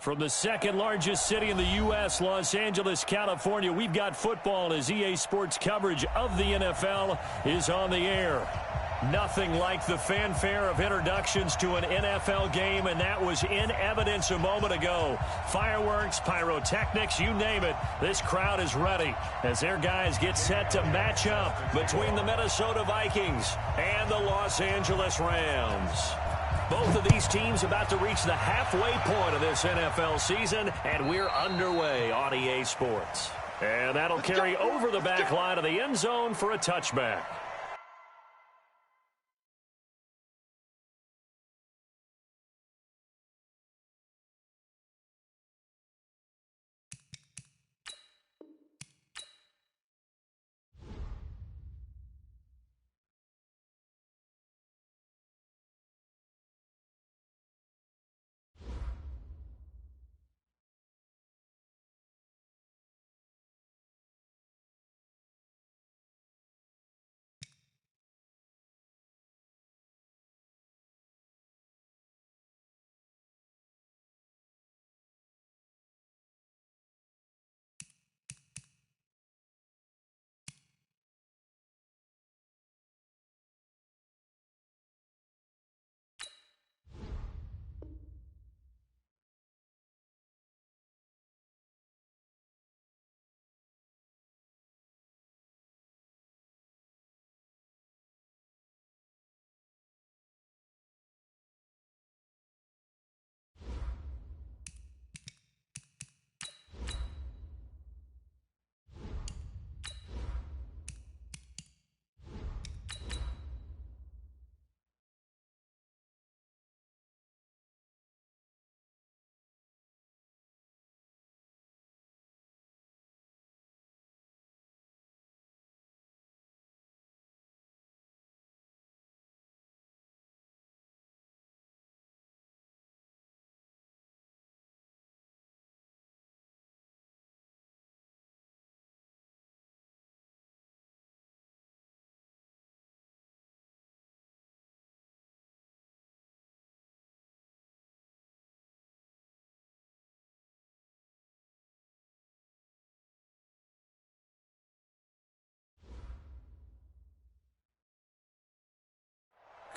From the second largest city in the U.S., Los Angeles, California, we've got football as EA Sports coverage of the NFL is on the air. Nothing like the fanfare of introductions to an NFL game, and that was in evidence a moment ago. Fireworks, pyrotechnics, you name it. This crowd is ready as their guys get set to match up between the Minnesota Vikings and the Los Angeles Rams. Both of these teams about to reach the halfway point of this NFL season, and we're underway on EA Sports. And that'll carry over the back line of the end zone for a touchback.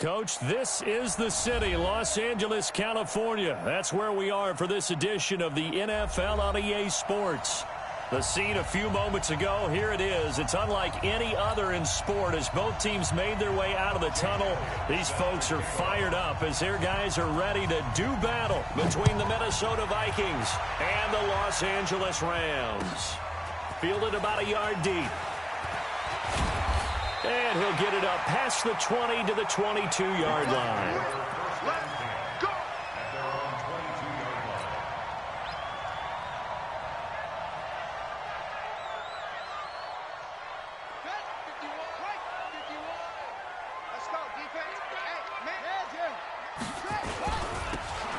Coach, this is the city, Los Angeles, California. That's where we are for this edition of the NFL on EA Sports. The scene a few moments ago, here it is. It's unlike any other in sport as both teams made their way out of the tunnel. These folks are fired up as their guys are ready to do battle between the Minnesota Vikings and the Los Angeles Rams. Fielded about a yard deep. And he'll get it up past the 20 to the 22-yard line.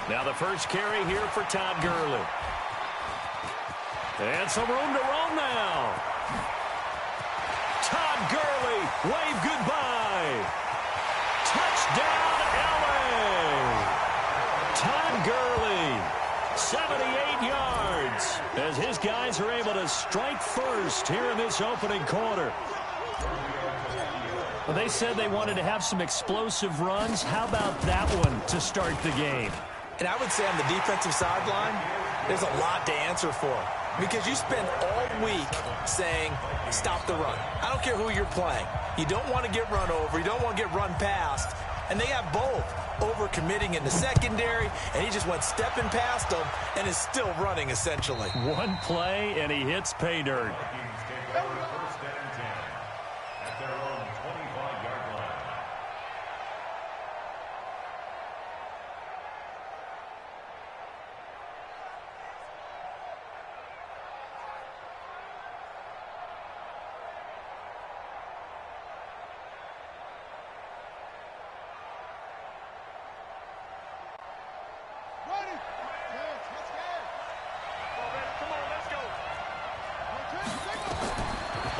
Now the first carry here for Todd Gurley. And some room to roam now. Todd Gurley, wave goodbye. Touchdown, L.A. Todd Gurley, 78 yards, as his guys are able to strike first here in this opening quarter. Well, they said they wanted to have some explosive runs. How about that one to start the game? And I would say on the defensive sideline, there's a lot to answer for. Because you spend all week saying, stop the run. I don't care who you're playing. You don't want to get run over. You don't want to get run past. And they got both. Over-committing in the secondary, and he just went stepping past them and is still running, essentially. One play, and he hits pay dirt.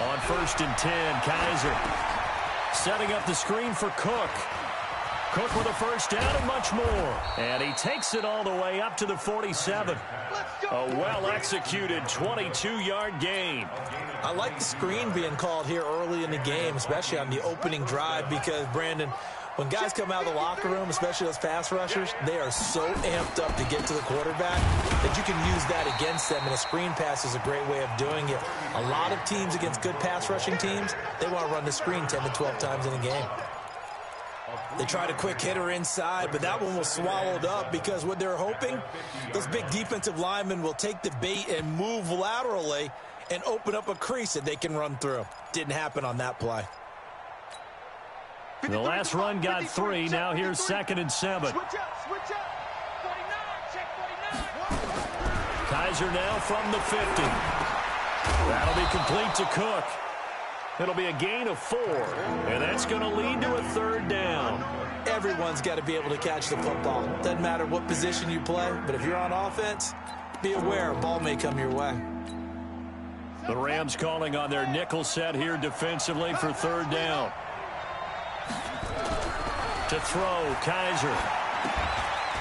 On 1st and 10, Kaiser setting up the screen for Cook. Cook with a first down and much more. And he takes it all the way up to the 47. A well-executed 22-yard gain. I like the screen being called here early in the game, especially on the opening drive, because, Brandon, when guys come out of the locker room, especially those pass rushers, they are so amped up to get to the quarterback that you can use that against them, and a screen pass is a great way of doing it. A lot of teams against good pass rushing teams, they want to run the screen 10 to 12 times in a game. They tried a quick hitter inside, but that one was swallowed up because what they're hoping, those big defensive linemen will take the bait and move laterally and open up a crease that they can run through. Didn't happen on that play. The last run got 3. Now here's 2nd and 7. Switch up. 49, check 49. Kaiser now from the 50. That'll be complete to Cook. It'll be a gain of 4, and that's going to lead to a 3rd down. Everyone's got to be able to catch the football. Doesn't matter what position you play, but if you're on offense, be aware a ball may come your way. The Rams calling on their nickel set here defensively for 3rd down. To throw, Kaiser.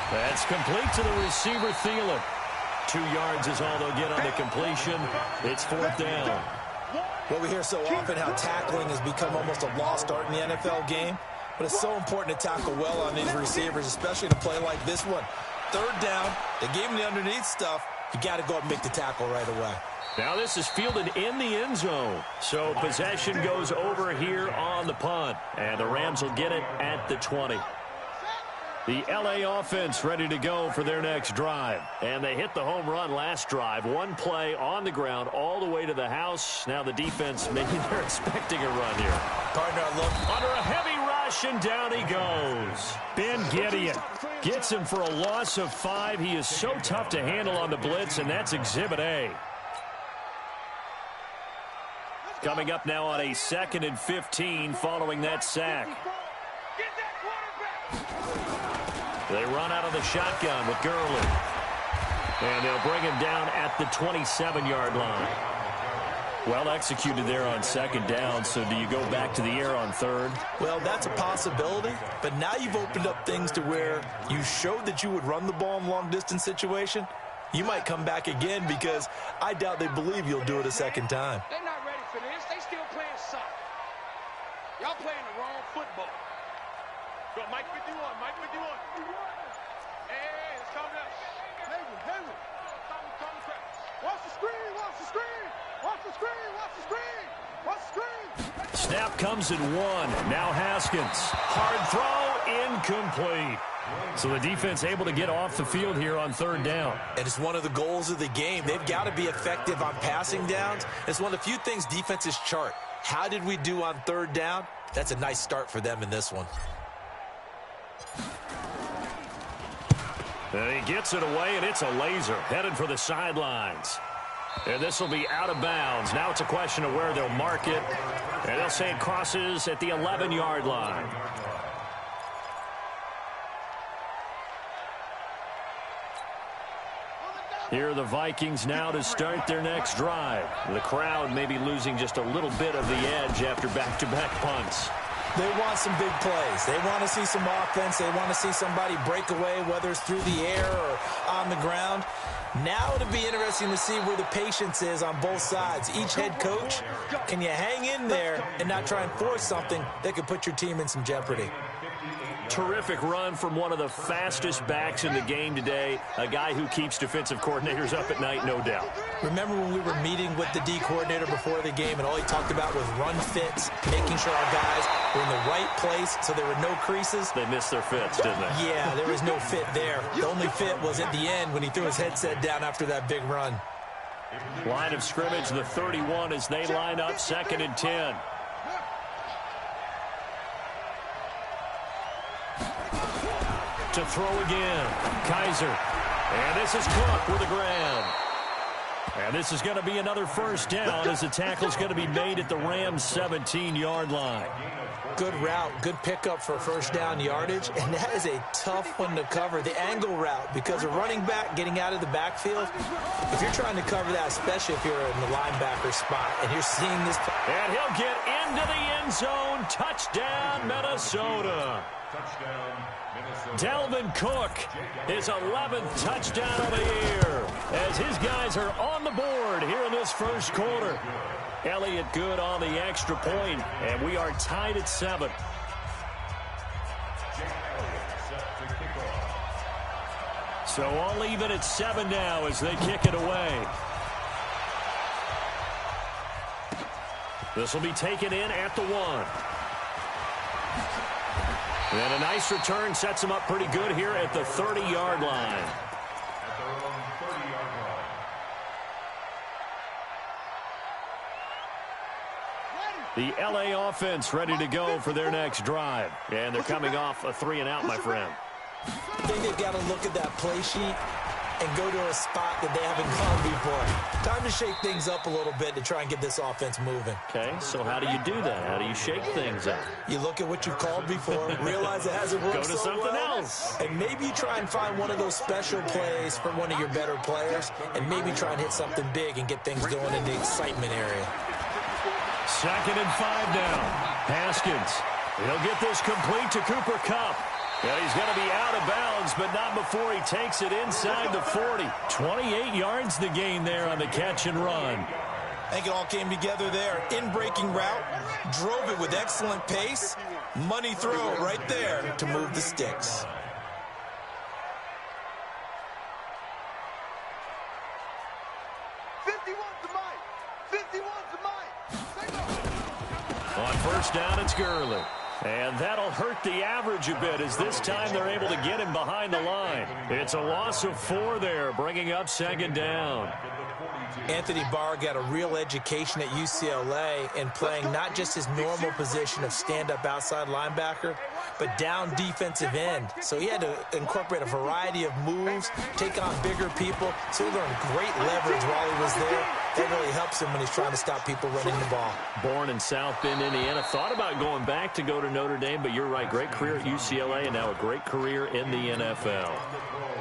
That's complete to the receiver, Thielen. 2 yards is all they'll get on the completion. It's 4th down. Well, we hear so often how tackling has become almost a lost art in the NFL game, but it's so important to tackle well on these receivers, especially in a play like this one. 3rd down, they gave him the underneath stuff. You got to go up and make the tackle right away. Now this is fielded in the end zone. So possession goes over here on the punt. And the Rams will get it at the 20. The LA offense ready to go for their next drive. And they hit the home run last drive. 1 play on the ground all the way to the house. Now the defense, maybe they're expecting a run here. Partner, look. Under a heavy rush, and down he goes. Ben Gideon gets him for a loss of 5. He is so tough to handle on the blitz, and that's Exhibit A. Coming up now on a 2nd and 15 following that sack. They run out of the shotgun with Gurley. And they'll bring him down at the 27-yard line. Well executed there on 2nd down, so do you go back to the air on 3rd? Well, that's a possibility, but now you've opened up things to where you showed that you would run the ball in long-distance situation. You might come back again because I doubt they believe you'll do it a 2nd time. They're not ready for this. They still playing soccer. Y'all playing the wrong football. Go, Mike 51, Mike 51. Hey, it's coming up. Hayward. Watch the screen, watch the screen. Watch the screen, watch the screen. Watch the screen. Snap comes in 1. Now Haskins. Hard throw, incomplete. So the defense able to get off the field here on 3rd down. And it's one of the goals of the game. They've got to be effective on passing downs. It's one of the few things defenses chart. How did we do on 3rd down? That's a nice start for them in this one. And he gets it away, and it's a laser headed for the sidelines. And this will be out of bounds. Now it's a question of where they'll mark it. And they'll say it crosses at the 11-yard line. Here are the Vikings now to start their next drive. The crowd may be losing just a little bit of the edge after back-to-back punts. They want some big plays. They want to see some offense. They want to see somebody break away, whether it's through the air or on the ground. Now it'll be interesting to see where the patience is on both sides. Each head coach, can you hang in there and not try and force something that could put your team in some jeopardy? Terrific run from one of the fastest backs in the game today. A guy who keeps defensive coordinators up at night, no doubt. Remember when we were meeting with the D coordinator before the game and all he talked about was run fits, making sure our guys were in the right place so there were no creases? They missed their fits, didn't they? Yeah, there was no fit there. The only fit was at the end when he threw his headset down after that big run. Line of scrimmage, the 31 as they line up 2nd and 10. To throw again, Kaiser. And this is Cook with the ground. And this is going to be another first down as the tackle's going to be made at the Rams' 17-yard line. Good route, good pickup for first down yardage, and that is a tough one to cover, the angle route, because a running back getting out of the backfield, if you're trying to cover that, especially if you're in the linebacker spot, and you're seeing this. And he'll get into the end zone. Touchdown, Minnesota. Dalvin Cook, his 11th touchdown of the year, as his guys are on the board here in this first quarter. Elliott good on the extra point, and we are tied at 7. So all even at 7 now as they kick it away. This will be taken in at the 1. And a nice return sets him up pretty good here at the 30-yard line. The L.A. offense ready to go for their next drive. And they're coming off a 3-and-out, my friend. I think they've got to look at that play sheet and go to a spot that they haven't gone before. Time to shake things up a little bit to try and get this offense moving. Okay, so how do you do that? How do you shake things up? You look at what you've called before, realize it hasn't worked go to so something well, else. and maybe you try and find one of those special plays for one of your better players, and maybe try and hit something big and get things going in the excitement area. 2nd and 5 now. Haskins. He'll get this complete to Cooper Kupp. And he's going to be out of bounds, but not before he takes it inside the 40. 28 yards the gain there on the catch and run. I think it all came together there. In-breaking route, drove it with excellent pace. Money throw right there to move the sticks. On first down, it's Gurley. And that'll hurt the average a bit as this time they're able to get him behind the line. It's a loss of 4 there, bringing up 2nd down. Anthony Barr got a real education at UCLA in playing not just his normal position of stand-up outside linebacker, but down defensive end. So he had to incorporate a variety of moves, take on bigger people. So he learned great leverage while he was there. That really helps him when he's trying to stop people running the ball. Born in South Bend, Indiana. Thought about going back to go to Notre Dame, but you're right. Great career at UCLA and now a great career in the NFL.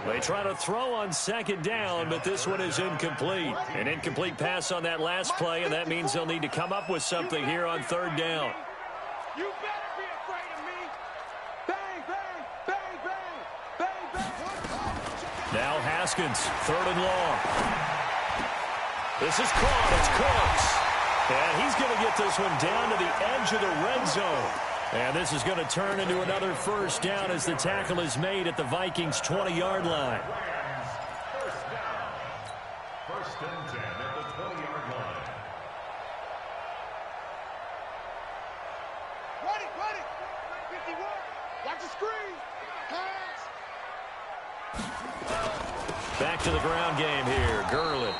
They try to throw on 2nd down, but this one is incomplete. An incomplete pass on that last play, and that means they'll need to come up with something here on 3rd down. You better be afraid of me. Bang, bang, bang, bang, bang, bang. Now Haskins, 3rd and long. This is caught. It's Cooks. And he's going to get this one down to the edge of the red zone. And this is going to turn into another first down as the tackle is made at the Vikings' 20-yard line. First and 10 at the 20-yard line. Ready. 51. Watch the screen. Pass. Back to the ground game here. Gurley.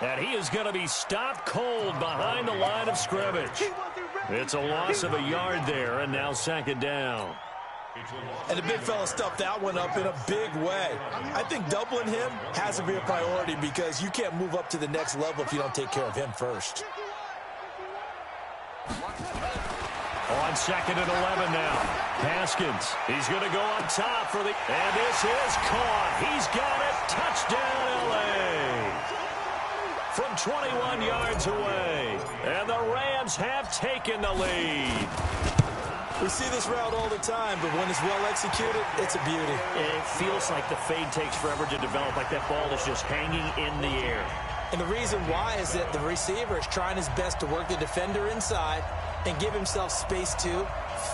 And he is going to be stopped cold behind the line of scrimmage. It's a loss of a yard there, and now 2nd down. And the big fella stuffed that one up in a big way. I think doubling him has to be a priority because you can't move up to the next level if you don't take care of him first. On 2nd and 11 now. Haskins. He's going to go up top for the... And this is caught. He's got it. Touchdown, L.A. From 21 yards away. And the Rams have taken the lead. We see this route all the time, but when it's well executed, it's a beauty. It feels like the fade takes forever to develop, like that ball is just hanging in the air. And the reason why is that the receiver is trying his best to work the defender inside and give himself space to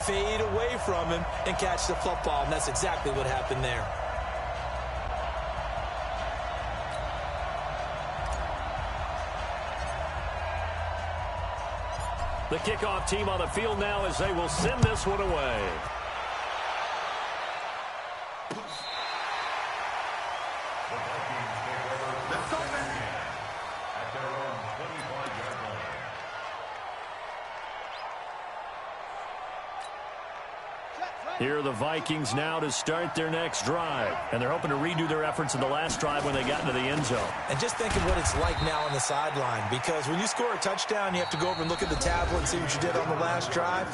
fade away from him and catch the football, and that's exactly what happened there. The kickoff team on the field now as they will send this one away. Here are the Vikings now to start their next drive. And they're hoping to redo their efforts in the last drive when they got into the end zone. And just think of what it's like now on the sideline, because when you score a touchdown, you have to go over and look at the tablet and see what you did on the last drive.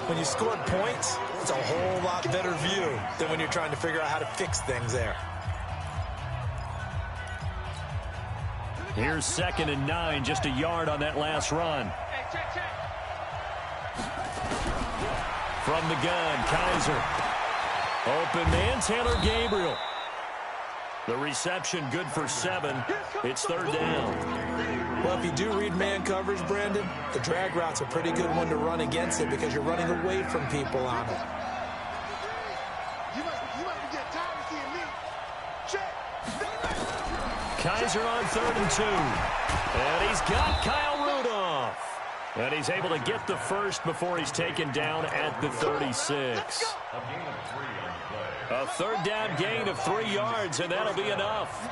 When you scored points, it's a whole lot better view than when you're trying to figure out how to fix things there. Here's 2nd and 9, just a yard on that last run. From the gun, Kaiser. Open man, Taylor Gabriel. The reception good for 7. It's 3rd down. Well, if you do read man coverage, Brandon, the drag route's a pretty good one to run against it because you're running away from people on it. Kaiser on 3rd and 2. And he's got Kyle Rudolph. And he's able to get the first before he's taken down at the 36. A 3rd down gain of 3 yards, and that'll be enough.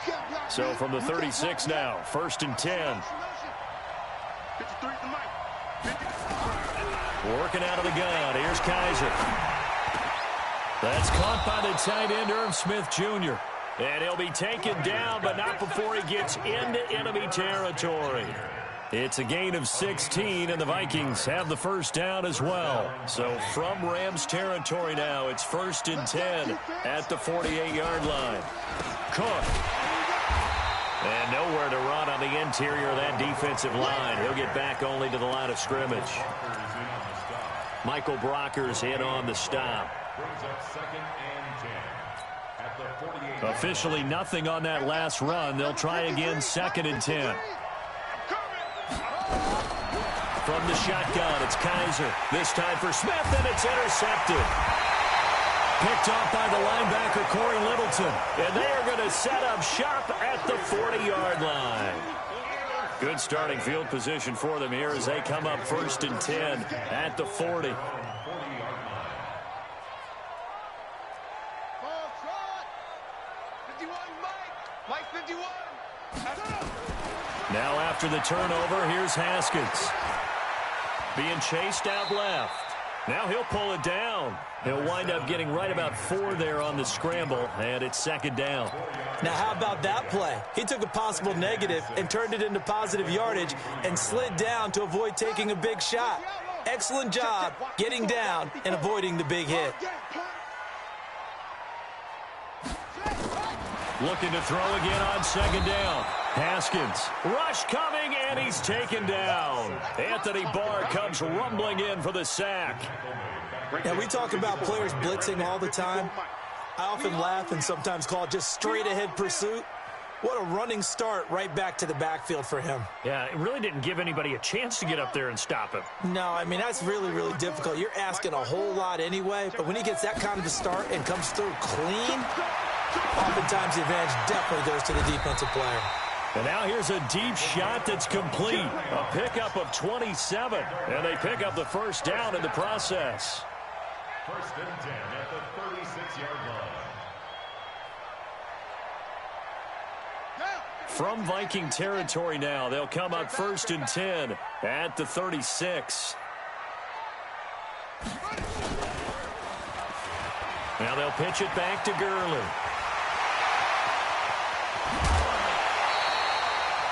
So from the 36 now, 1st and 10. Working out of the gun. Here's Kaiser. That's caught by the tight end, Irv Smith Jr. And he'll be taken down, but not before he gets into enemy territory. It's a gain of 16, and the Vikings have the first down as well. So from Rams territory now, it's 1st and 10 at the 48-yard line. Cook. And nowhere to run on the interior of that defensive line. He'll get back only to the line of scrimmage. Michael Brocker's in on the stop. Officially nothing on that last run. They'll try again, 2nd and 10. From the shotgun, it's Kaiser. This time for Smith, and it's intercepted. Picked off by the linebacker, Corey Littleton. And they are going to set up shop at the 40-yard line. Good starting field position for them here as they come up 1st and 10 at the 40. Now after the turnover, here's Haskins. Being chased out left. Now he'll pull it down. He'll wind up getting right about 4 there on the scramble, and it's 2nd down. Now how about that play? He took a possible negative and turned it into positive yardage and slid down to avoid taking a big shot. Excellent job getting down and avoiding the big hit. Looking to throw again on 2nd down. Haskins, rush coming, and he's taken down. Anthony Barr comes rumbling in for the sack. Now, we talk about players blitzing all the time. I often laugh and sometimes call it just straight-ahead pursuit. What a running start right back to the backfield for him. Yeah, it really didn't give anybody a chance to get up there and stop him. No, I mean, that's really, really difficult. You're asking a whole lot anyway, but when he gets that kind of a start and comes through clean, oftentimes the advantage definitely goes to the defensive player. And now here's a deep shot that's complete. A pickup of 27. And they pick up the first down in the process. 1st and 10 at the 36-yard line. From Viking territory now, they'll come up 1st and 10 at the 36. Now they'll pitch it back to Gurley.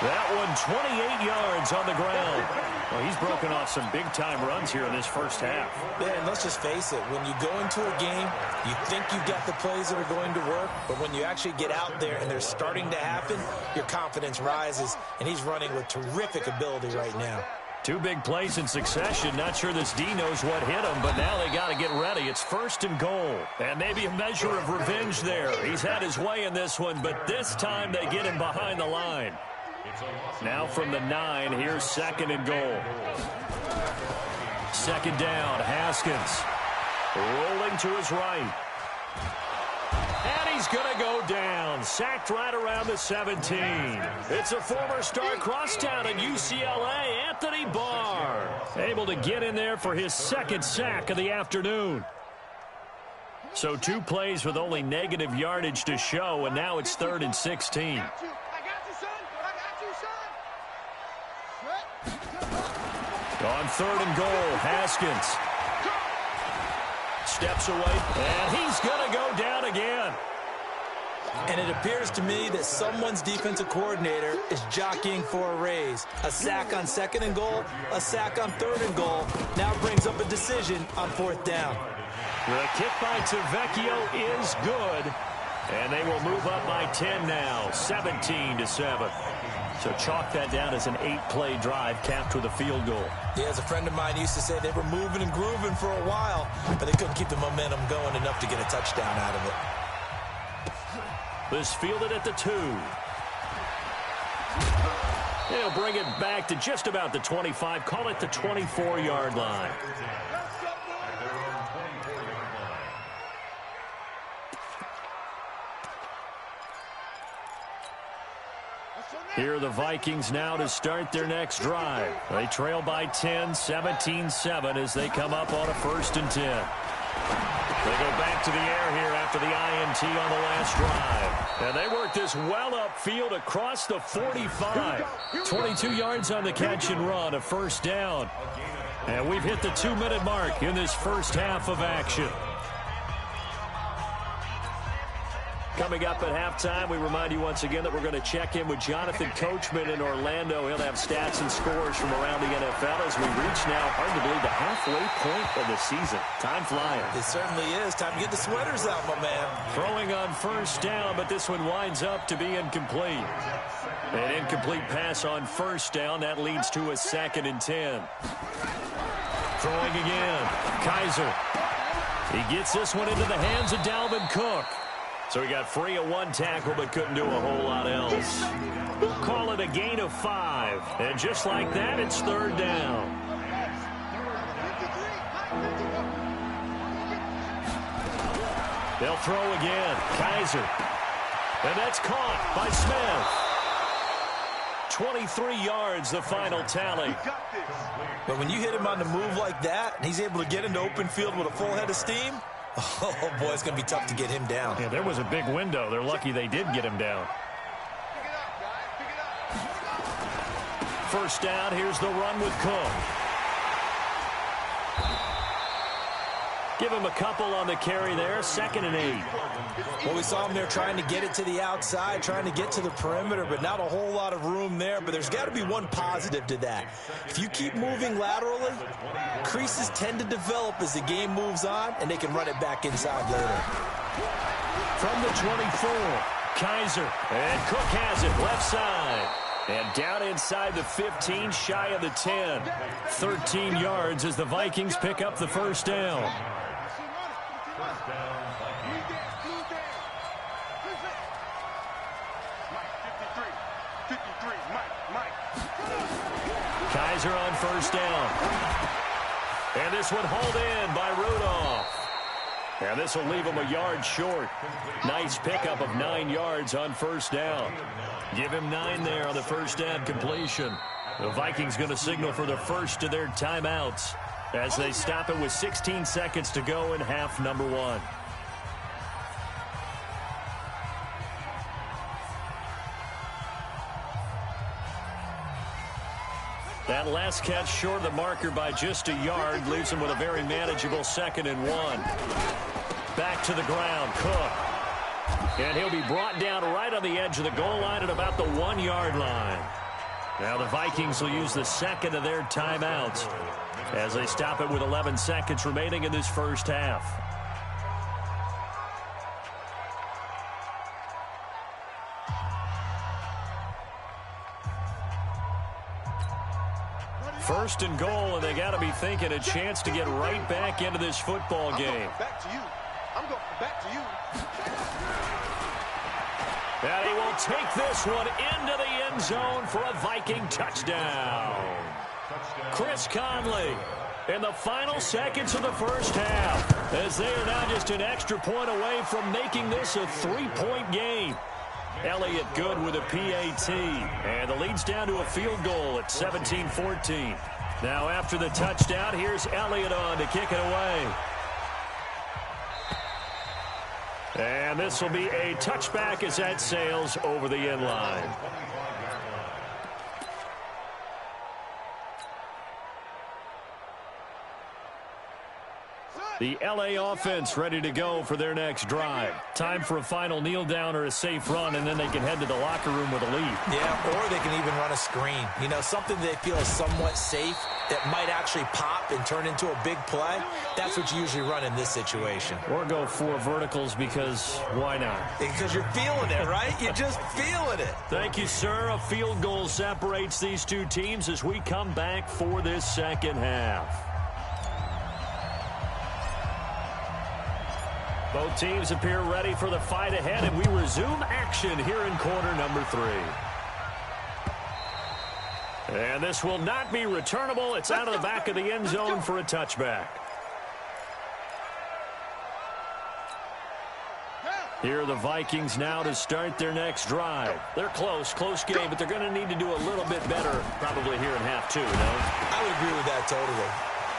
That one 28 yards on the ground. Well, he's broken off some big-time runs here in this first half. Yeah, and let's just face it. When you go into a game, you think you've got the plays that are going to work, but when you actually get out there and they're starting to happen, your confidence rises, and he's running with terrific ability right now. 2 big plays in succession. Not sure this D knows what hit him, but now they got to get ready. It's 1st and goal. And maybe a measure of revenge there. He's had his way in this one, but this time they get him behind the line. Now from the 9, here's 2nd and goal. 2nd down, Haskins. Rolling to his right. And he's going to go down. Sacked right around the 17. It's a former star crosstown at UCLA, Anthony Barr. Able to get in there for his 2nd sack of the afternoon. So 2 plays with only negative yardage to show, and now it's 3rd and 16. On 3rd and goal, Haskins. steps away, and he's going to go down again. And it appears to me that someone's defensive coordinator is jockeying for a raise. A sack on 2nd and goal, a sack on 3rd and goal. Now brings up a decision on 4th down. The kick by Tavecchio is good. And they will move up by 10 now, 17-7. So chalk that down as an 8-play drive capped with a field goal. Yeah, as a friend of mine used to say, they were moving and grooving for a while, but they couldn't keep the momentum going enough to get a touchdown out of it. This fielded at the 2. They'll bring it back to just about the 25. Call it the 24-yard line. Here are the Vikings now to start their next drive. They trail by 10, 17-7 as they come up on a 1st and 10. They go back to the air here after the INT on the last drive. And they work this well upfield across the 45. 22 yards on the catch and run, a 1st down. And we've hit the 2-minute mark in this first half of action. Coming up at halftime, we remind you once again that we're going to check in with Jonathan Coachman in Orlando. He'll have stats and scores from around the NFL as we reach now, hard to believe, the halfway point of the season. Time flying. It certainly is. Time to get the sweaters out, my man. Throwing on 1st down, but this one winds up to be incomplete. An incomplete pass on 1st down. That leads to a 2nd and 10. Throwing again. Kaiser. He gets this one into the hands of Dalvin Cook. So he got free of 1 tackle, but couldn't do a whole lot else. We'll call it a gain of 5. And just like that, it's 3rd down. They'll throw again. Kaiser. And that's caught by Smith. 23 yards, the final tally. But when you hit him on the move like that, and he's able to get into open field with a full head of steam, oh, boy, it's going to be tough to get him down. Yeah, there was a big window. They're lucky they did get him down. 1st down, here's the run with Cook. Give him a couple on the carry there, 2nd and 8. Well, we saw him there trying to get it to the outside, trying to get to the perimeter, but not a whole lot of room there. But there's got to be one positive to that. If you keep moving laterally, creases tend to develop as the game moves on, and they can run it back inside later. From the 24, Kaiser, and Cook has it left side. And down inside the 15, shy of the 10. 13 yards as the Vikings pick up the 1st down. Kaiser on 1st down. And this one hauled in by Rudolph. And this will leave him a yard short. Nice pickup of 9 yards on 1st down. Give him 9 there on the 1st down completion. The Vikings going to signal for the first of their timeouts as they stop it with 16 seconds to go in half number 1. That last catch short of the marker by just a yard leaves him with a very manageable 2nd and 1. Back to the ground, Cook. And he'll be brought down right on the edge of the goal line at about the 1-yard line. Now the Vikings will use the 2nd of their timeouts as they stop it with 11 seconds remaining in this first half. First and goal, and they got to be thinking a chance to get right back into this football game. Back to you. I'm going back to you. And he will take this one into the end zone for a Viking touchdown. Chris Conley in the final seconds of the first half, as they are now just an extra point away from making this a 3-point game. Elliott good with a PAT, and the lead's down to a field goal at 17-14. Now after the touchdown, here's Elliott on to kick it away. And this will be a touchback as that sails over the end line. The LA offense ready to go for their next drive. Time for a final kneel down or a safe run, and then they can head to the locker room with a lead. Yeah, or they can even run a screen. You know, something they feel is somewhat safe that might actually pop and turn into a big play. That's what you usually run in this situation. Or go 4 verticals because why not? Because you're feeling it, right? You're just feeling it. Thank you, sir. A field goal separates these two teams as we come back for this second half. Both teams appear ready for the fight ahead, and we resume action here in quarter number 3. And this will not be returnable. It's out of the back of the end zone for a touchback. Here are the Vikings now to start their next drive. They're close game, but they're going to need to do a little bit better probably here in half 2, no? I would agree with that totally.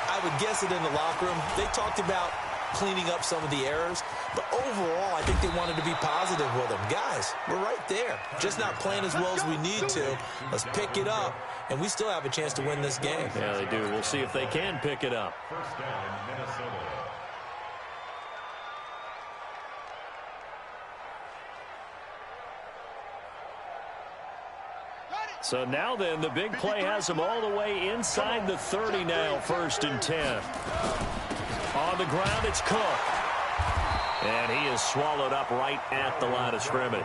I would guess it in the locker room. They talked about cleaning up some of the errors, but overall I think they wanted to be positive with them. Guys, we're right there. Just not playing as well as we need to. Let's pick it up, and we still have a chance to win this game. Yeah, they do. We'll see if they can pick it up. First down, Minnesota. So now then, the big play has them all the way inside the 30 now, 1st and 10. On the ground, it's Cook. And he is swallowed up right at the line of scrimmage.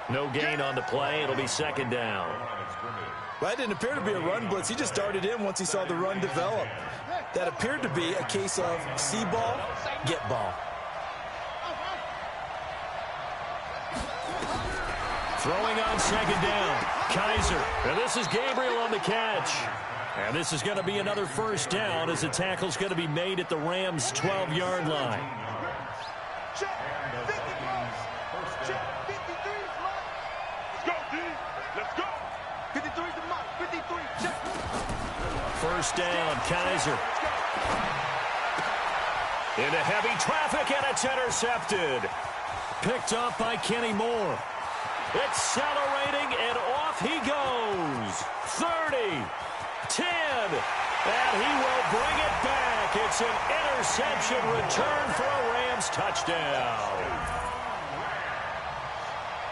No gain on the play. It'll be 2nd down. Well, that didn't appear to be a run blitz. He just started in once he saw the run develop. That appeared to be a case of see ball, get ball. Throwing on 2nd down. Kaiser. And this is Gabriel on the catch. And this is going to be another 1st down as the tackle's going to be made at the Rams' 12-yard line. Check. 53. Check. 53. Let's go, D. Let's go. 53 to Mike. 53. Check. 1st down, Kaiser. Into heavy traffic, and it's intercepted. Picked up by Kenny Moore. Accelerating, and off he goes. 30. 10, and he will bring it back. It's an interception return for a Rams touchdown.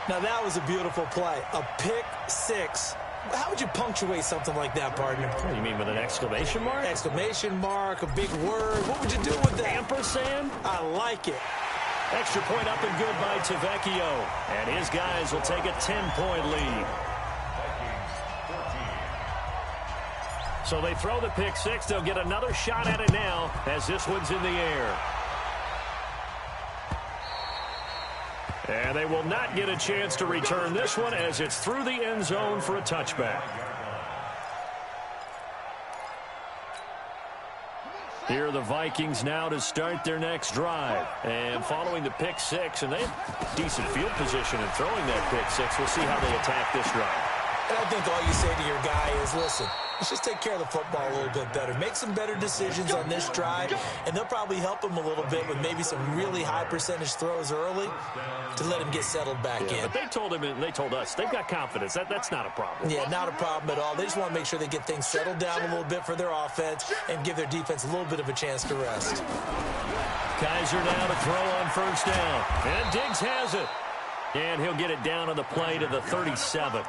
Now that was a beautiful play, a pick 6. How would you punctuate something like that, partner? What do you mean, with an exclamation mark? Exclamation mark, a big word. What would you do with that? Ampersand? I like it. Extra point up and good by Tavecchio, and his guys will take a 10-point lead. So they throw the pick 6. They'll get another shot at it now as this one's in the air. And they will not get a chance to return this one as it's through the end zone for a touchback. Here are the Vikings now to start their next drive. And following the pick 6, and they have decent field position in throwing that pick 6. We'll see how they attack this drive. And I think all you say to your guy is, listen, let's just take care of the football a little bit better. Make some better decisions on this drive, and they'll probably help him a little bit with maybe some really high percentage throws early to let him get settled back in. But they told him, and they told us, they've got confidence. That's not a problem. Yeah, not a problem at all. They just want to make sure they get things settled down a little bit for their offense and give their defense a little bit of a chance to rest. Kaiser now to throw on 1st down. And Diggs has it. And he'll get it down on the play to the 37.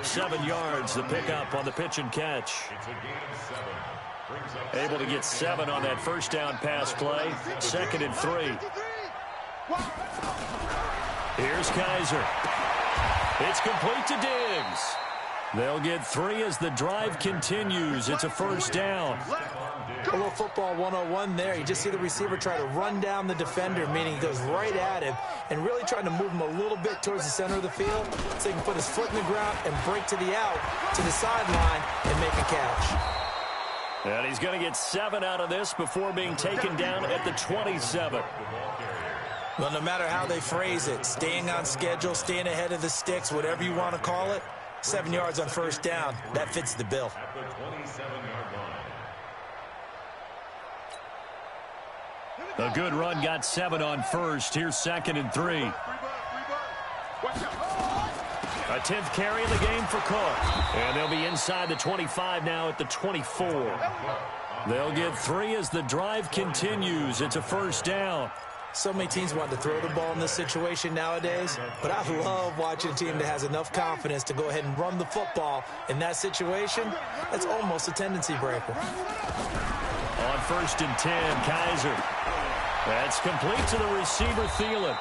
7 yards, the pickup on the pitch and catch. Able to get 7 on that 1st down pass play. 2nd and 3. Here's Kaiser. It's complete to Diggs. They'll get 3 as the drive continues. It's a 1st down. A little football 101 there. You just see the receiver try to run down the defender, meaning he goes right at him and really trying to move him a little bit towards the center of the field so he can put his foot in the ground and break to the out, to the sideline, and make a catch. And he's going to get 7 out of this before being taken down at the 27. Well, no matter how they phrase it, staying on schedule, staying ahead of the sticks, whatever you want to call it, 7 yards on 1st down, that fits the bill. A good run got 7 on 1st. Here's 2nd and 3. A 10th carry in the game for Cook. And they'll be inside the 25 now at the 24. They'll get 3 as the drive continues. It's a first down. So many teams want to throw the ball in this situation nowadays, but I love watching a team that has enough confidence to go ahead and run the football in that situation. That's almost a tendency breaker. On 1st and 10, Kaiser. That's complete to the receiver, Thielen.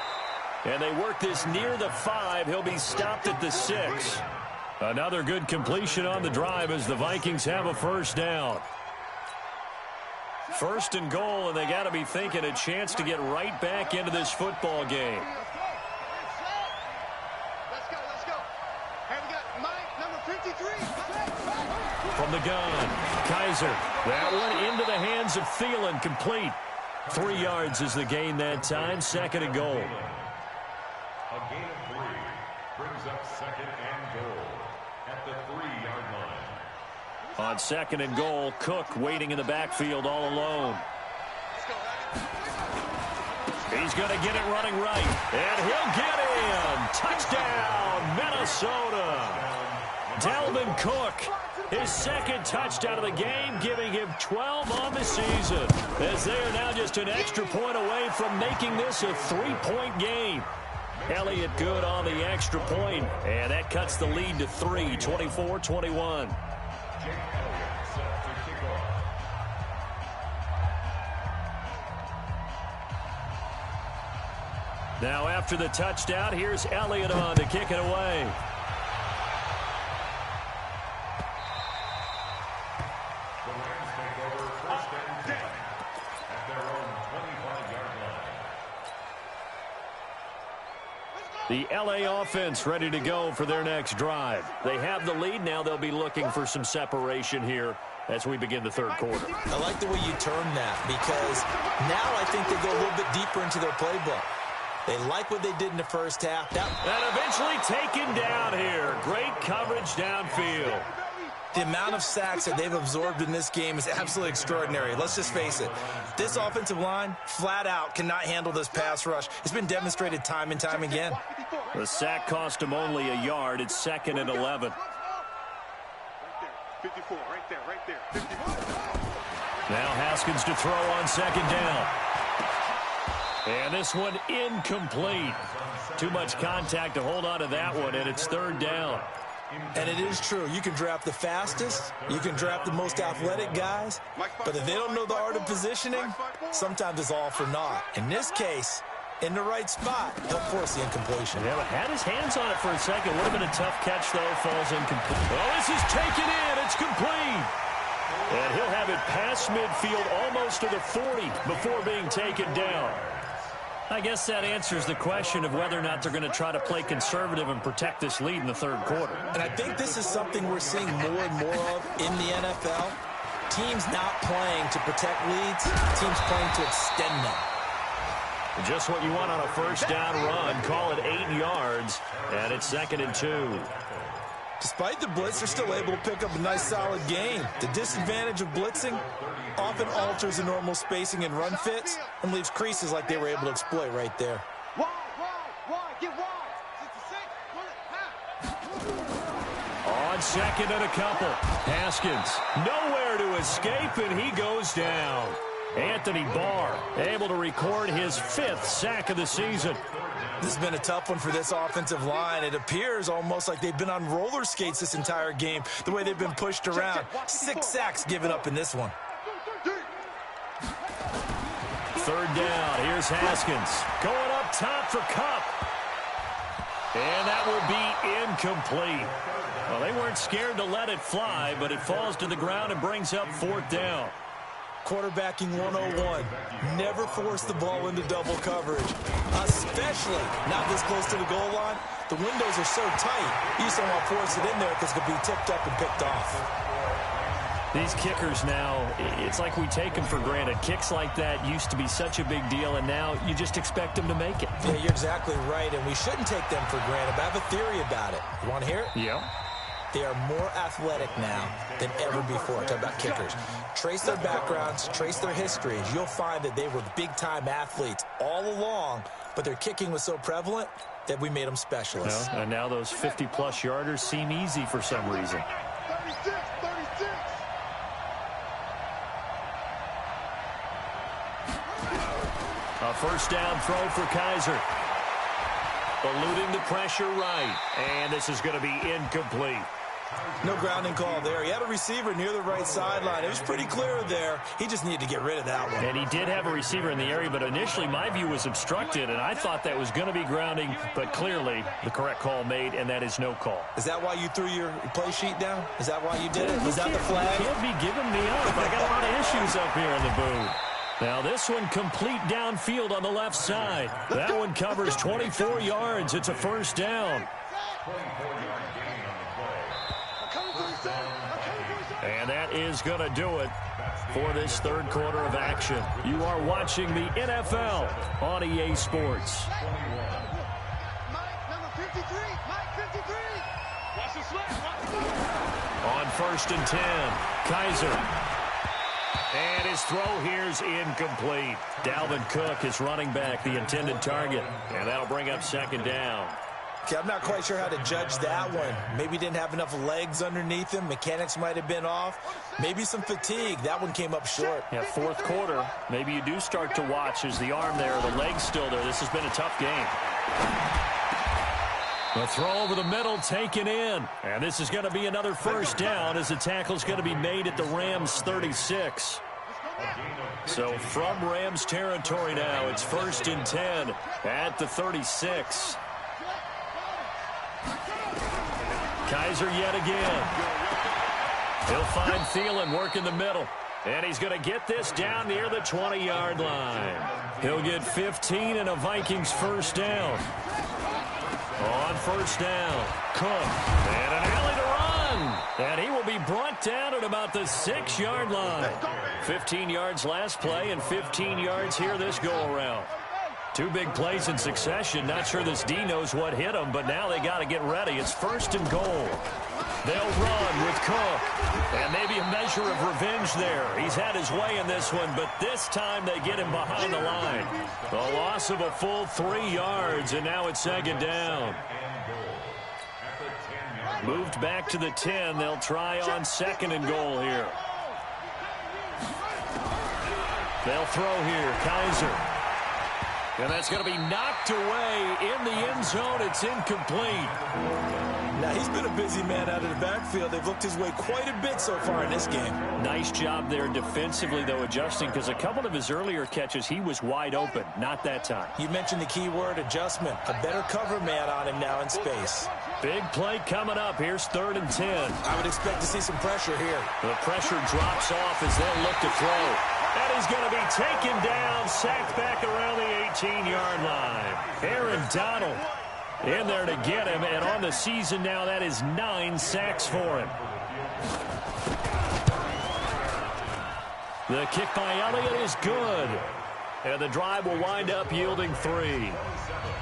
And they work this near the 5. He'll be stopped at the 6. Another good completion on the drive as the Vikings have a first down. 1st and goal, and they got to be thinking a chance to get right back into this football game. Let's go. Hey, we got Mike, number 53. From the gun, Kaiser. That one into the hands of Thielen, complete. 3 yards is the gain that time, 2nd and goal. A gain of 3 brings up 2nd and goal at the 3-yard line. On 2nd and goal, Cook waiting in the backfield all alone. He's going to get it running right, and he'll get in. Touchdown, Minnesota. Dalvin Cook, his 2nd touchdown of the game, giving him 12 on the season, as they are now just an extra point away from making this a 3-point game. Elliott good on the extra point, and that cuts the lead to 3, 24-21. Now after the touchdown, here's Elliott on to kick it away. The Rams take over 1st and 10 at their own 25-yard line. The LA offense ready to go for their next drive. They have the lead. Now they'll be looking for some separation here as we begin the 3rd quarter. I like the way you turn that, because now I think they go a little bit deeper into their playbook. They like what they did in the first half. And eventually taken down here. Great coverage downfield. The amount of sacks that they've absorbed in this game is absolutely extraordinary. Let's just face it. This offensive line, flat out, cannot handle this pass rush. It's been demonstrated time and time again. The sack cost him only a yard. It's 2nd and 11. 54, right there. 54. Now Haskins to throw on 2nd down. And this one incomplete. Too much contact to hold on to that one, and it's 3rd down. And it is true. You can draft the fastest. You can draft the most athletic guys. But if they don't know the art of positioning, sometimes it's all for naught. In this case, in the right spot, he'll force the incompletion. Yeah, but had his hands on it for a second. Would have been a tough catch, though. Falls incomplete. Well, this is taken in. It's complete. And he'll have it past midfield almost to the 40 before being taken down. I guess that answers the question of whether or not they're going to try to play conservative and protect this lead in the 3rd quarter. And I think this is something we're seeing more and more of in the NFL. Teams not playing to protect leads, teams playing to extend them. Just what you want on a first down run. Call it 8 yards, and it's 2nd and 2. Despite the blitz, they're still able to pick up a nice solid gain. The disadvantage of blitzing often alters the normal spacing and run fits and leaves creases like they were able to exploit right there. Wide, get wide. 66, On 2nd and a couple. Haskins nowhere to escape, and he goes down. Anthony Barr able to record his 5th sack of the season. This has been a tough one for this offensive line. It appears almost like they've been on roller skates this entire game, the way they've been pushed around. 6 sacks given up in this one. 3rd down. Here's Haskins going up top for Kupp. And that will be incomplete. Well, they weren't scared to let it fly, but it falls to the ground and brings up 4th down. Quarterbacking 101. Never force the ball into double coverage, especially not this close to the goal line. The windows are so tight, you just don't want to force it in there because it could be tipped up and picked off. These kickers now, it's like we take them for granted. Kicks like that used to be such a big deal, and now you just expect them to make it. Yeah, you're exactly right, and we shouldn't take them for granted, but I have a theory about it. You want to hear it? Yeah. They are more athletic now than ever before. Talk about kickers. Trace their backgrounds, trace their histories. You'll find that they were big-time athletes all along, but their kicking was so prevalent that we made them specialists. And now those 50-plus yarders seem easy for some reason. 36. A first down throw for Kaiser. Eluding the pressure right. And this is going to be incomplete. No grounding call there. He had a receiver near the right sideline. It was pretty clear there. He just needed to get rid of that one. And he did have a receiver in the area, but initially my view was obstructed, and I thought that was going to be grounding, but clearly the correct call made, and that is no call. Is that why you threw your play sheet down? Is that why you did it? Was that the flag? You can't be giving me up. I got a lot of issues up here in the booth. Now this one complete downfield on the left side. That one covers 24 yards. It's a first down. And that is going to do it for this third quarter of action. You are watching the NFL on EA Sports. On 1st and 10, Kaiser. And his throw here is incomplete. Dalvin Cook is running back, the intended target. And that'll bring up second down. Okay, I'm not quite sure how to judge that one. Maybe didn't have enough legs underneath him. Mechanics might have been off. Maybe some fatigue. That one came up short. Yeah, fourth quarter. Maybe you do start to watch as the arm there, the leg's still there. This has been a tough game. The throw over the middle taken in. And this is going to be another first down as the tackle's going to be made at the Rams 36. So from Rams territory now, it's 1st and 10 at the 36. Kaiser yet again. He'll find Thielen working the middle. And he's going to get this down near the 20-yard line. He'll get 15 and a Vikings first down. On first down, Cook. And an alley to run. And he will be brought down at about the 6-yard line. 15 yards last play and 15 yards here this go-around. Two big plays in succession. Not sure this D knows what hit him, but now they got to get ready. It's 1st and goal. They'll run with Cook. And maybe a measure of revenge there. He's had his way in this one, but this time they get him behind the line. The loss of a full 3 yards, and now it's 2nd down. Moved back to the 10. They'll try on 2nd and goal here. They'll throw here. Kaiser. And that's going to be knocked away in the end zone. It's incomplete. Now, he's been a busy man out of the backfield. They've looked his way quite a bit so far in this game. Nice job there defensively, though, adjusting, because a couple of his earlier catches, he was wide open. Not that time. You mentioned the key word, adjustment. A better cover man on him now in space. Big play coming up. Here's 3rd and 10. I would expect to see some pressure here. The pressure drops off as they look to throw. And he's going to be taken down, sacked back around the 18-yard line. Aaron Donald in there to get him, and on the season now, that is 9 sacks for him. The kick by Elliott is good. And the drive will wind up yielding 3.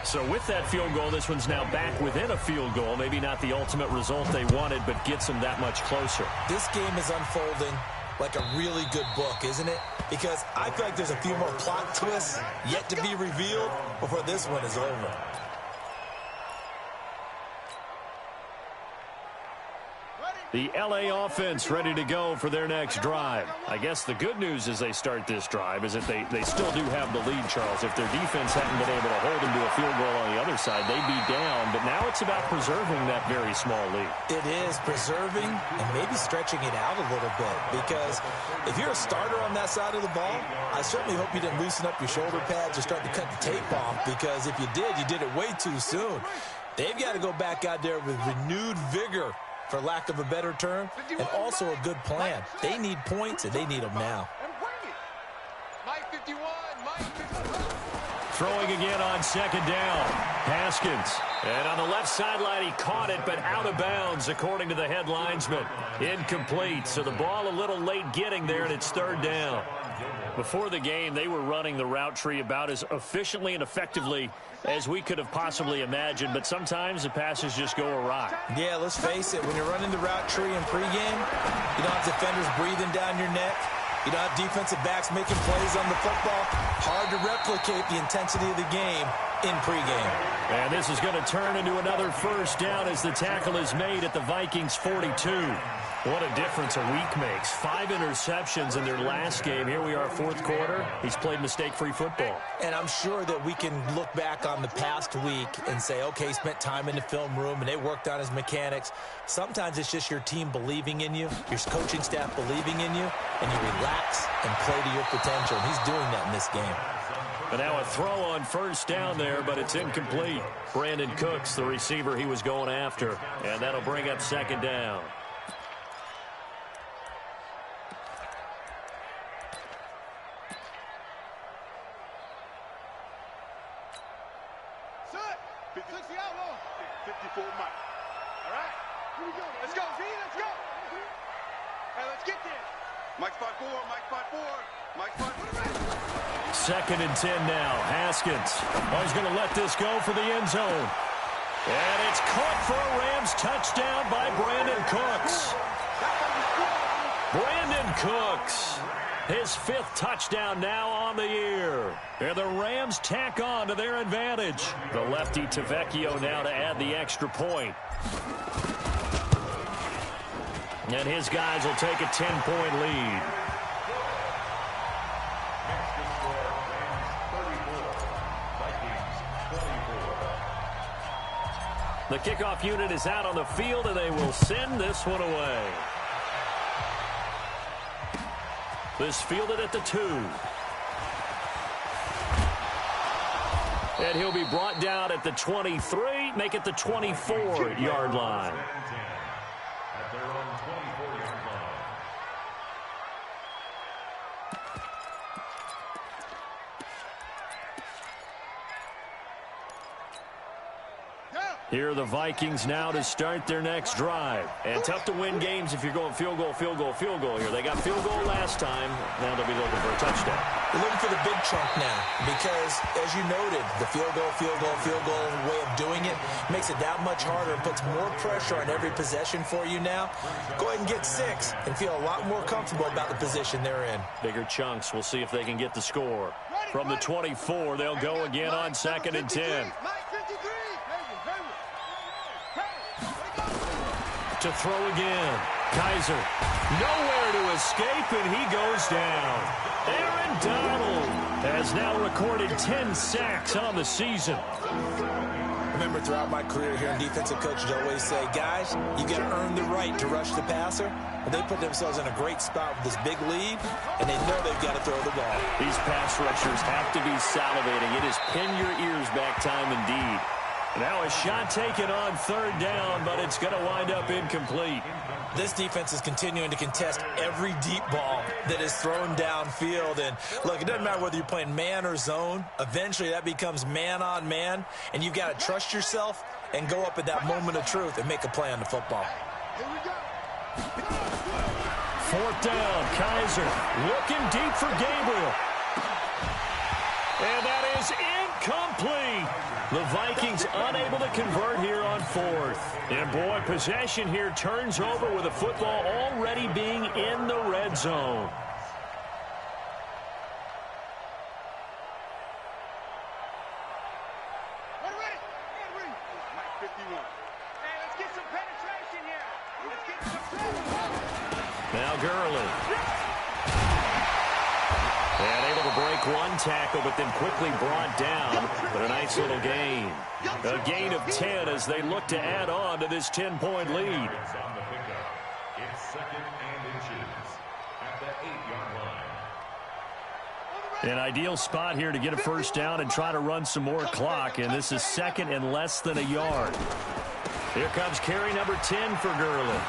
So with that field goal, this one's now back within a field goal. Maybe not the ultimate result they wanted, but gets them that much closer. This game is unfolding like a really good book, isn't it? Because I feel like there's a few more plot twists yet to be revealed before this one is over. The L.A. offense ready to go for their next drive. I guess the good news as they start this drive is that they still do have the lead, Charles. If their defense hadn't been able to hold them to a field goal on the other side, they'd be down. But now it's about preserving that very small lead. It is preserving and maybe stretching it out a little bit. Because if you're a starter on that side of the ball, I certainly hope you didn't loosen up your shoulder pads or start to cut the tape off. Because if you did it way too soon. They've got to go back out there with renewed vigor, for lack of a better term, and also a good plan. They need points, and they need them now. Throwing again on 2nd down. Haskins. And on the left sideline, he caught it, but out of bounds, according to the head linesman. Incomplete. So the ball a little late getting there, and it's 3rd down. Before the game, they were running the route tree about as efficiently and effectively as we could have possibly imagined, but sometimes the passes just go awry. Yeah, let's face it, when you're running the route tree in pregame, you don't have defenders breathing down your neck. You don't have defensive backs making plays on the football. Hard to replicate the intensity of the game in pregame. And this is going to turn into another first down as the tackle is made at the Vikings 42. What a difference a week makes. 5 interceptions in their last game. Here we are, fourth quarter. He's played mistake-free football. And I'm sure that we can look back on the past week and say, okay, he spent time in the film room and they worked on his mechanics. Sometimes it's just your team believing in you, your coaching staff believing in you, and you relax and play to your potential. And he's doing that in this game. But now a throw on first down there, but it's incomplete. Brandon Cooks, the receiver he was going after. And that'll bring up second down. Second and 10 now. Haskins. Oh, he's going to let this go for the end zone. And it's caught for a Rams touchdown by Brandon Cooks. Brandon Cooks. His 5th touchdown now on the year. And the Rams tack on to their advantage. The lefty Tavecchio now to add the extra point. And his guys will take a 10-point lead. The kickoff unit is out on the field, and they will send this one away. This fielded at the 2. And he'll be brought down at the 23, make it the 24-yard line. At their own 24-yard line. Here are the Vikings now to start their next drive. And tough to win games if you're going field goal, field goal, field goal here. They got field goal last time. Now they'll be looking for a touchdown. They're looking for the big chunk now because, as you noted, the field goal way of doing it makes it that much harder and puts more pressure on every possession for you now. Go ahead and get 6 and feel a lot more comfortable about the position they're in. Bigger chunks. We'll see if they can get the score. From the 24, they'll go again on second and 10. To throw again. Kaiser nowhere to escape, and he goes down. Aaron Donald has now recorded 10 sacks on the season. Remember, throughout my career here in defensive coaches always say, guys, you got to earn the right to rush the passer. Well, they put themselves in a great spot with this big lead, and they know they've got to throw the ball. These pass rushers have to be salivating. It is pin your ears back time indeed. Now a shot taken on third down, but it's going to wind up incomplete. This defense is continuing to contest every deep ball that is thrown downfield. And, look, it doesn't matter whether you're playing man or zone. Eventually that becomes man on man, and you've got to trust yourself and go up at that moment of truth and make a play on the football. Here we go. Fourth down, Kaiser looking deep for Gabriel. And that is incomplete. The Vikings unable to convert here on 4th. And, boy, possession here turns over with the football already being in the red zone. Ready. Mike 51. Hey, let's get some penetration here. Let's get some penetration. Now Gurley. And able to break one tackle, but then quickly brought down. But a nice little gain. A gain of 10 as they look to add on to this 10-point lead. On the pickup. It's second and inches at the 8-yard line. An ideal spot here to get a first down and try to run some more clock. And this is second and less than a yard. Here comes carry number 10 for Gurley.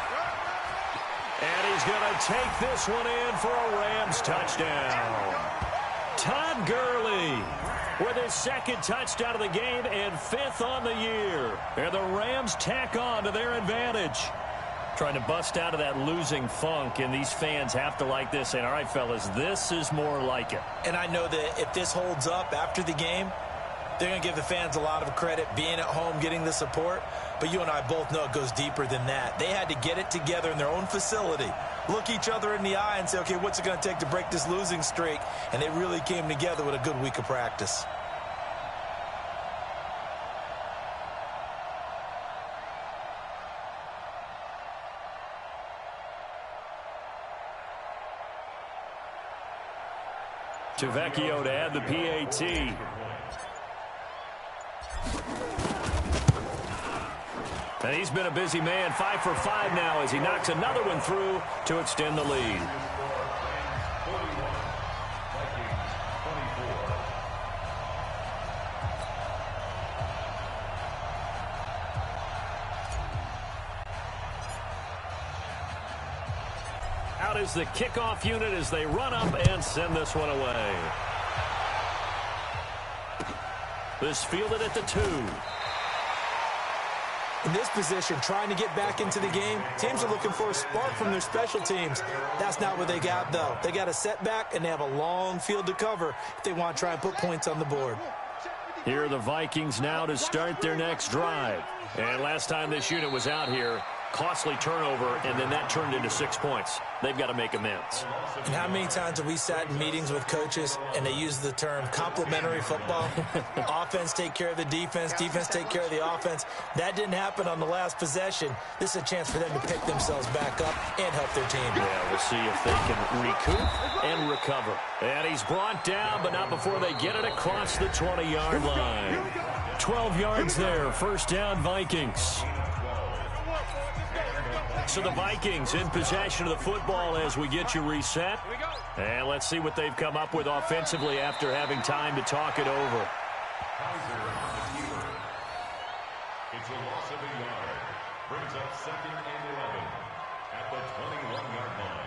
And he's going to take this one in for a Rams touchdown. Todd Gurley with his 2nd touchdown of the game and 5th on the year. And the Rams tack on to their advantage. Trying to bust out of that losing funk, and these fans have to like this. And, all right, fellas, this is more like it. And I know that if this holds up after the game, they're going to give the fans a lot of credit, being at home, getting the support. But you and I both know it goes deeper than that. They had to get it together in their own facility, look each other in the eye and say, okay, what's it going to take to break this losing streak? And they really came together with a good week of practice. to Vecchio to add the PAT. And he's been a busy man, 5 for 5 now as he knocks another one through to extend the lead. Out is the kickoff unit as they run up and send this one away. This fielded at the 2. In this position, trying to get back into the game, teams are looking for a spark from their special teams. That's not what they got, though. They got a setback, and they have a long field to cover if they want to try and put points on the board. Here are the Vikings now to start their next drive. And last time this unit was out here, costly turnover, and then that turned into 6 points. They've got to make amends. And how many times have we sat in meetings with coaches and they use the term complementary football? Offense take care of the defense, defense take care of the offense. That didn't happen on the last possession. This is a chance for them to pick themselves back up and help their team. Yeah, we'll see if they can recoup and recover. And he's brought down, but not before they get it across the 20-yard line. 12 yards there, first down Vikings. So the Vikings in possession of the football as we get you reset. And let's see what they've come up with offensively after having time to talk it over. It's a loss of a yard. Brings up 2nd and 11 at the 21-yard line.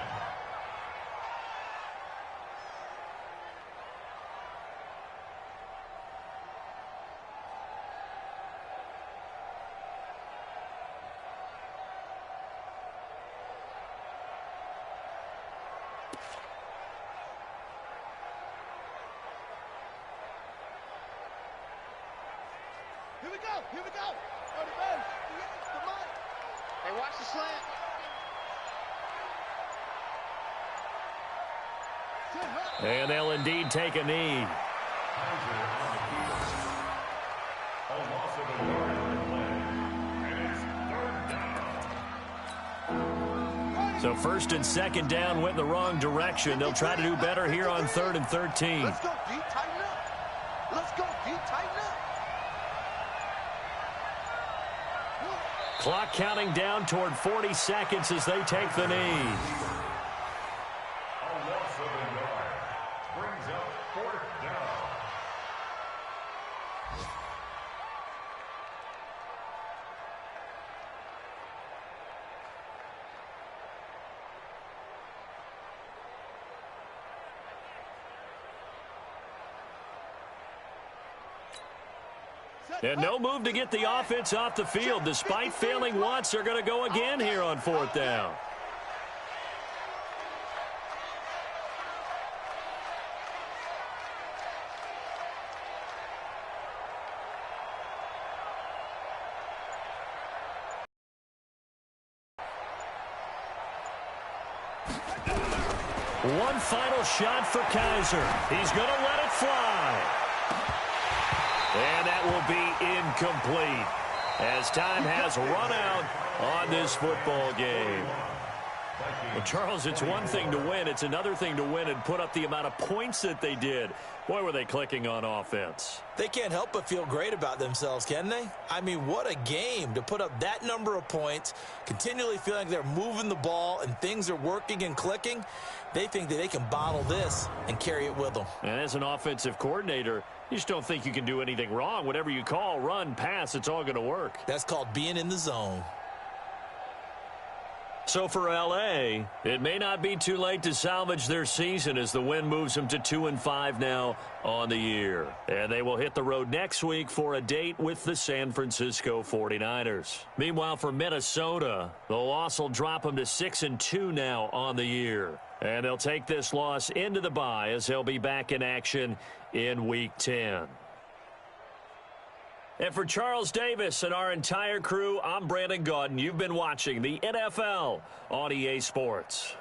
Here we go. Here we go. Come on. Hey, watch the slant. And they'll indeed take a knee. A loss of a yard on the play. And it's 3rd down. So 1st and 2nd down went in the wrong direction. They'll try to do better here on 3rd and 13. Let's go deep, tighten up. Let's go deep, tighten up. Clock counting down toward 40 seconds as they take the knee. A loss of a yard. Brings up 4th down. And no move to get the offense off the field. Despite failing once, they're going to go again here on 4th down. One final shot for Kaiser. He's going to let it fly. And that will be incomplete as time has run out on this football game. Well, Charles, it's one thing to win. It's another thing to win and put up the amount of points that they did. Boy, were they clicking on offense. They can't help but feel great about themselves, can they? I mean, what a game to put up that number of points, continually feeling like they're moving the ball and things are working and clicking. They think that they can bottle this and carry it with them. And as an offensive coordinator, you just don't think you can do anything wrong. Whatever you call, run, pass, it's all going to work. That's called being in the zone. So for L.A., it may not be too late to salvage their season as the win moves them to 2-5 now on the year. And they will hit the road next week for a date with the San Francisco 49ers. Meanwhile, for Minnesota, the loss will drop them to 6-2 now on the year. And they'll take this loss into the bye as they'll be back in action in Week 10. And for Charles Davis and our entire crew, I'm Brandon Gaudin. You've been watching the NFL on EA Sports.